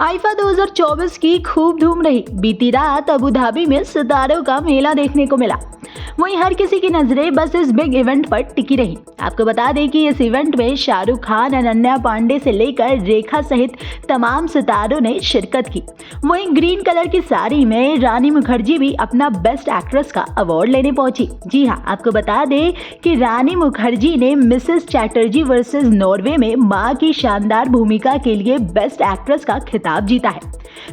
IIFA 2024 की खूब धूम रही। बीती रात अबू धाबी में सितारों का मेला देखने को मिला। वहीं हर किसी की नजरें बस इस बिग इवेंट पर टिकी रही। आपको बता दें कि इस इवेंट में शाहरुख खान, अनन्या पांडे से लेकर रेखा सहित तमाम सितारों ने शिरकत की। वहीं ग्रीन कलर की साड़ी में रानी मुखर्जी भी अपना बेस्ट एक्ट्रेस का अवार्ड लेने पहुंची। जी हाँ, आपको बता दें कि रानी मुखर्जी ने मिसेस चैटर्जी वर्सेस नॉर्वे में मां की शानदार भूमिका के लिए बेस्ट एक्ट्रेस का खिताब जीता है।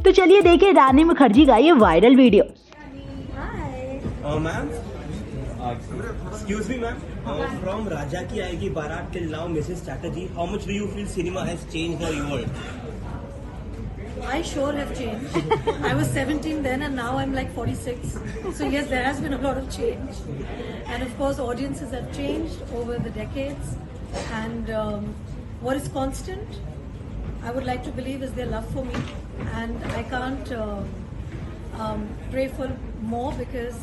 तो चलिए देखें रानी मुखर्जी का ये viral video. Ma'am, excuse me ma'am, from Raja Ki Aayegi Barat till now, Mrs. Chatterjee, how much do you feel cinema has changed or evolved? I sure have changed. I was 17 then and now I'm like 46. So yes, there has been a lot of change. And of course audiences have changed over the decades. And what is constant, I would like to believe, is their love for me. And I can't pray for more, because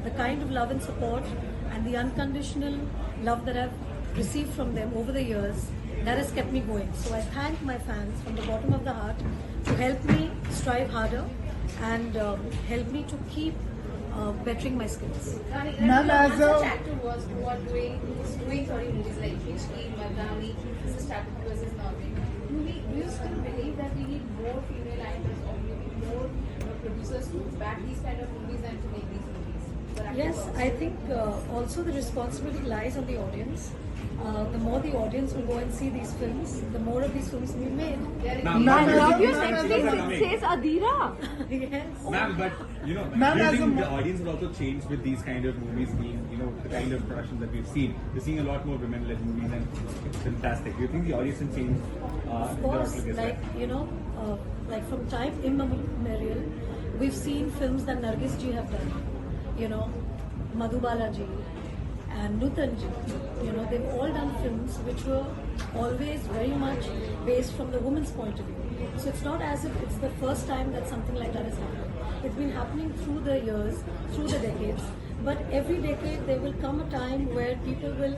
the kind of love and support and the unconditional love that I've received from them over the years, that has kept me going. So I thank my fans from the bottom of the heart to help me strive harder and help me to keep bettering my skills. Ma'am, as a actor was who are doing movies like Rishki, Madani, this is Chatterjee versus Norway. Do you still believe that we need more female actors or maybe more producers to back these kind of movies and to make these movies? Yes, I think also the responsibility lies on the audience. The more the audience will go and see these films, the more of these films will be made. I love your sexy says Adira. Yes. Ma'am, but you know, Ma'am, do you as think a the audience will also change with these kind of movies being, you know, the kind of production that we've seen? We're seeing a lot more women-led movies, and it's fantastic. Do you think the audience will change? Of course, like from time immemorial, we've seen films that Nargis ji have done. You know, Madhubala ji and Nutan ji. You know, they've all done films which were always very much based from the woman's point of view. So it's not as if it's the first time that something like that has happened. It's been happening through the years, through the decades. But every decade there will come a time where people will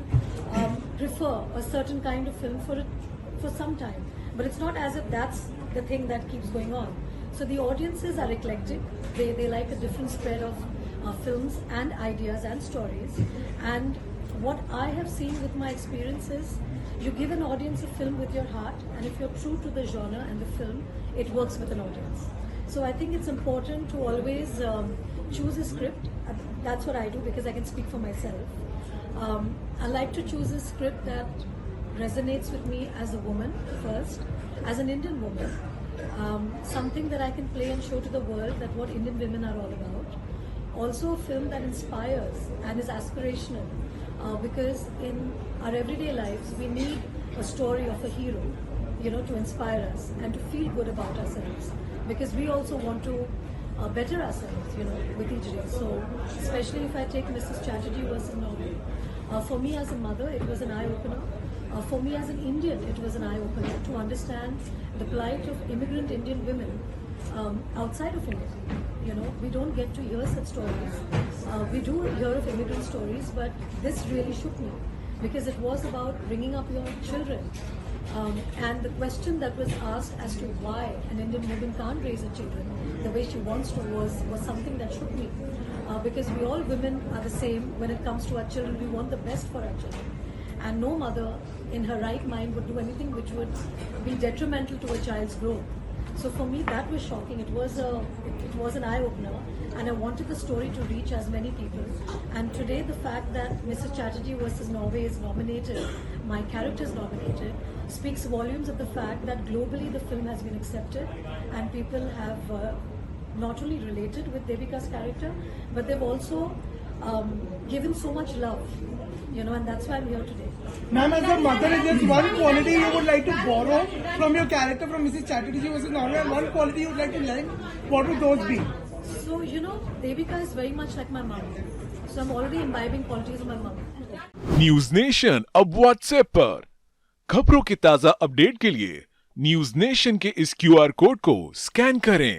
prefer a certain kind of film for some time. But it's not as if that's the thing that keeps going on. So the audiences are eclectic. They like a different spread of films and ideas and stories. And what I have seen with my experience is, you give an audience a film with your heart, and if you're true to the genre and the film, it works with an audience. So I think it's important to always choose a script. That's what I do, because I can speak for myself. I like to choose a script that resonates with me as a woman first, as an Indian woman. Something that I can play and show to the world that what Indian women are all about. Also a film that inspires and is aspirational, because in our everyday lives we need a story of a hero, you know, to inspire us and to feel good about ourselves, because we also want to better ourselves, you know, with each day. So especially if I take Mrs. Chatterjee versus Norway, for me as a mother it was an eye-opener. For me as an Indian it was an eye-opener to understand the plight of immigrant Indian women outside of India. You know, we don't get to hear such stories. We do hear of immigrant stories, but this really shook me, because it was about bringing up your children. And the question that was asked as to why an Indian woman can't raise her children the way she wants to was something that shook me. Because we all women are the same when it comes to our children. We want the best for our children. And no mother in her right mind would do anything which would be detrimental to a child's growth. So for me that was shocking. It was an eye-opener, and I wanted the story to reach as many people. And today the fact that Mrs. Chatterjee versus Norway is nominated, my character is nominated, speaks volumes of the fact that globally the film has been accepted, and people have not only related with Devika's character, but they've also given so much love, you know, and that's why I'm here today. Ma'am, as a mother, is there one quality you would like to borrow from your character from Mrs. Chatterjee versus Norway, and one quality you would like to learn? What would those be? So, you know, Devika is very much like my mom. So I'm already imbibing qualities of my mom. News nation अब WhatsApp पर खबरों के ताजा update के लिए news nation के इस QR code को स्कैन करें